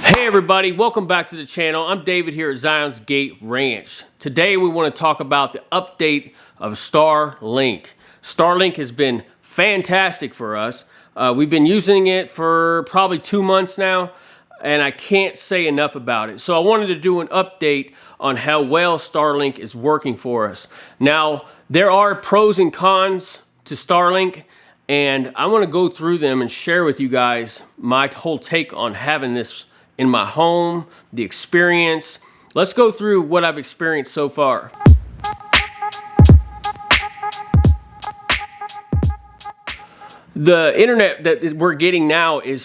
Hey everybody, welcome back to the channel. I'm David here at Zion's Gate Ranch. Today we want to talk about the update of Starlink. Starlink has been fantastic for us. We've been using it for probably 2 months now, and I can't say enough about it. So I wanted to do an update on how well Starlink is working for us. Now, there are pros and cons to Starlink, and I want to go through them and share with you guys my whole take on having this in my home, the experience. Let's go through what I've experienced so far. The internet that we're getting now is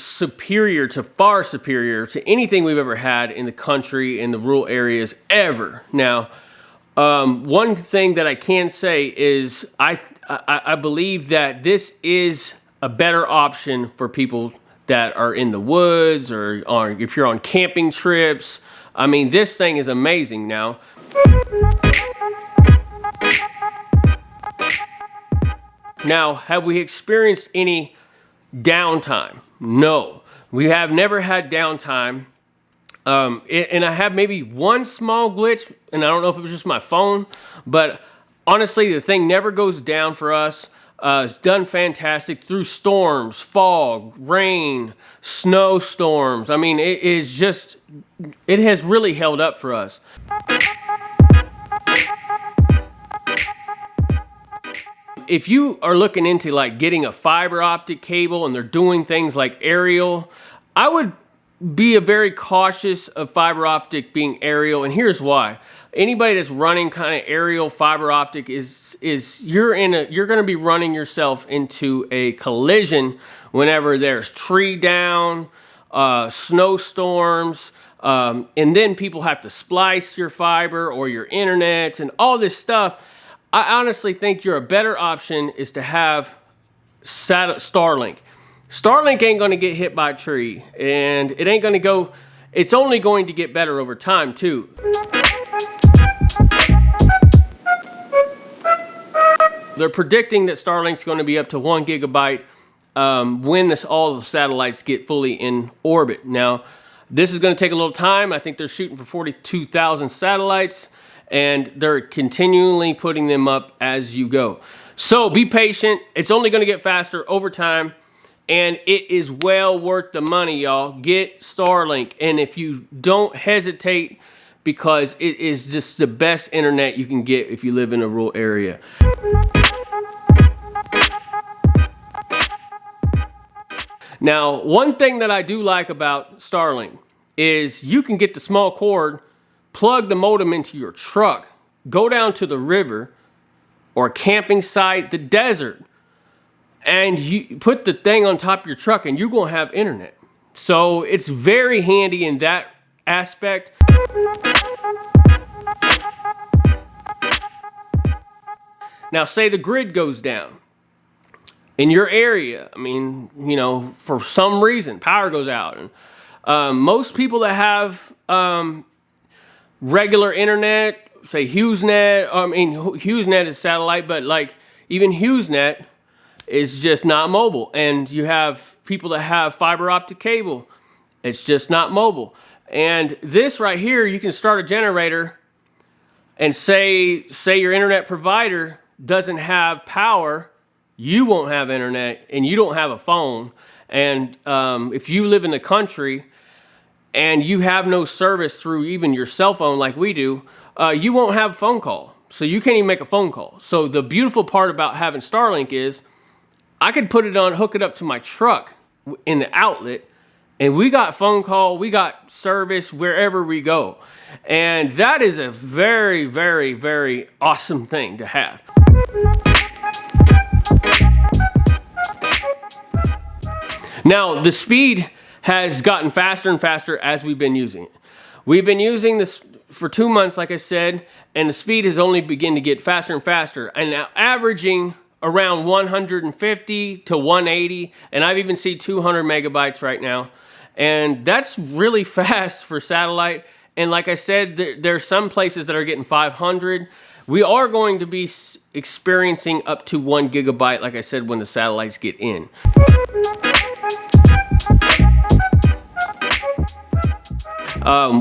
far superior to anything we've ever had in the country, in the rural areas ever. Now, one thing that I can say is I believe that this is a better option for people that are in the woods or if you're on camping trips. I mean, this thing is amazing now. Now, have we experienced any downtime? No, we have never had downtime. And I have maybe one small glitch, and I don't know if it was just my phone, but honestly, the thing never goes down for us. It's done fantastic through storms, fog, rain, snowstorms. I mean, it has really held up for us. If you are looking into like getting a fiber optic cable and they're doing things like aerial, I would be very cautious of fiber optic being aerial, and here's why. Anybody that's running kind of aerial fiber optic you're going to be running yourself into a collision whenever there's tree down, snowstorms, and then people have to splice your fiber or your internet and all this stuff. I honestly think a better option is to have Starlink. Starlink ain't going to get hit by a tree, and it's only going to get better over time too. They're predicting that Starlink's going to be up to 1 gigabyte when all the satellites get fully in orbit. Now, this is going to take a little time. I think they're shooting for 42,000 satellites, and they're continually putting them up as you go. So be patient. It's only going to get faster over time, and it is well worth the money, y'all. Get Starlink, and if you don't hesitate, because it is just the best internet you can get if you live in a rural area. Now, one thing that I do like about Starlink is you can get the small cord, plug the modem into your truck, go down to the river or a camping site, the desert, and you put the thing on top of your truck and you're going to have internet. So it's very handy in that aspect. Now, say the grid goes down in your area. I mean, you know, for some reason, power goes out. And most people that have regular internet, say HughesNet, HughesNet is satellite, but like even HughesNet is just not mobile. And you have people that have fiber optic cable. It's just not mobile. And this right here, you can start a generator and say your internet provider doesn't have power, you won't have internet, and you don't have a phone. And if you live in the country and you have no service through even your cell phone like we do, you won't have a phone call. So you can't even make a phone call. So the beautiful part about having Starlink is I could hook it up to my truck in the outlet, and we got phone call, we got service wherever we go. And that is a very, very, very awesome thing to have. Now, the speed has gotten faster and faster as we've been using it. We've been using this for 2 months, like I said, and the speed has only begun to get faster and faster. And now averaging around 150 to 180, and I've even seen 200 megabytes right now. And that's really fast for satellite. And like I said, there's some places that are getting 500. We are going to be experiencing up to 1 gigabyte, like I said, when the satellites get in.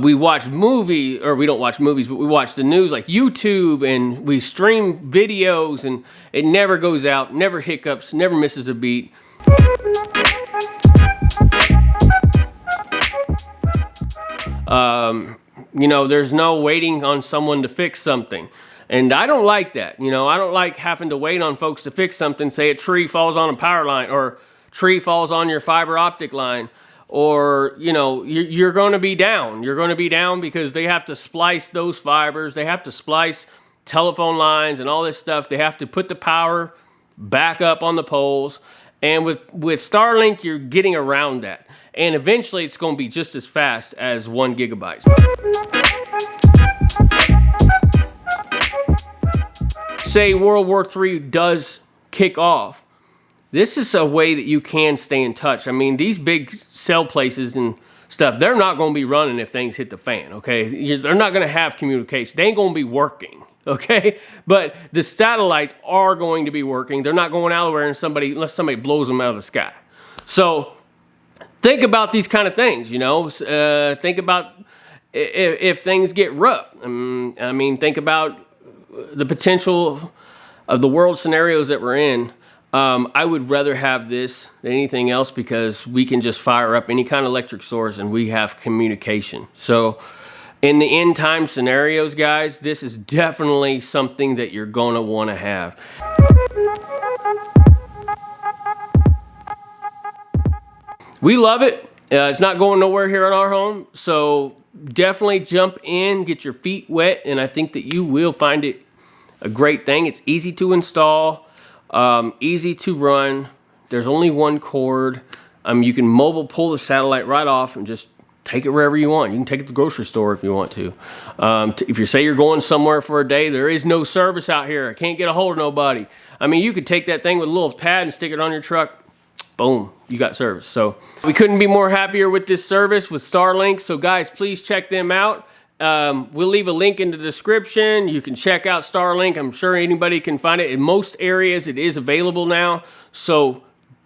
We watch movies, or we don't watch movies, but we watch the news like YouTube, and we stream videos, and it never goes out, never hiccups, never misses a beat. You know, there's no waiting on someone to fix something. And I don't like that. You know, I don't like having to wait on folks to fix something. Say a tree falls on a power line, or tree falls on your fiber optic line, or, you know, you're going to be down. You're going to be down because they have to splice those fibers. They have to splice telephone lines and all this stuff. They have to put the power back up on the poles. And with Starlink, you're getting around that. And eventually it's going to be just as fast as 1 gigabyte. Say World War III does kick off. This is a way that you can stay in touch. I mean, these big cell places and stuff, they're not going to be running if things hit the fan, okay? They're not going to have communication. They ain't going to be working, okay? But the satellites are going to be working. They're not going anywhere unless somebody blows them out of the sky. So think about these kind of things, you know? Think about if things get rough. I mean, think about the potential of the world scenarios that we're in. I would rather have this than anything else because we can just fire up any kind of electric source and we have communication. So in the end time scenarios, guys, this is definitely something that you're going to want to have. We love it. It's not going nowhere here in our home. So definitely jump in, get your feet wet, and I think that you will find it a great thing. It's easy to install. Easy to run. There's only one cord. You can mobile pull the satellite right off and just take it wherever you want. You can take it to the grocery store if you want to. If you say you're going somewhere for a day, there is no service out here. I can't get a hold of nobody. I mean, you could take that thing with a little pad and stick it on your truck. Boom, you got service. So we couldn't be more happier with this service with Starlink. So guys, please check them out. We'll leave a link in the description. You can check out Starlink. I'm sure anybody can find it. In most areas, it is available now. So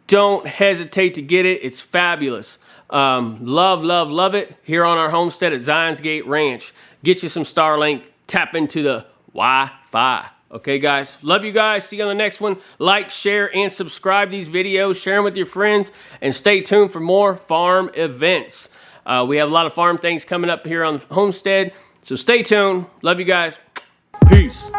don't hesitate to get it. It's fabulous. Love, love, love it here on our homestead at Zions Gate Ranch. Get you some Starlink. Tap into the Wi-Fi. Okay, guys. Love you guys. See you on the next one. Like, share, and subscribe these videos. Share them with your friends. And stay tuned for more farm events. We have a lot of farm things coming up here on the homestead. So stay tuned. Love you guys. Peace.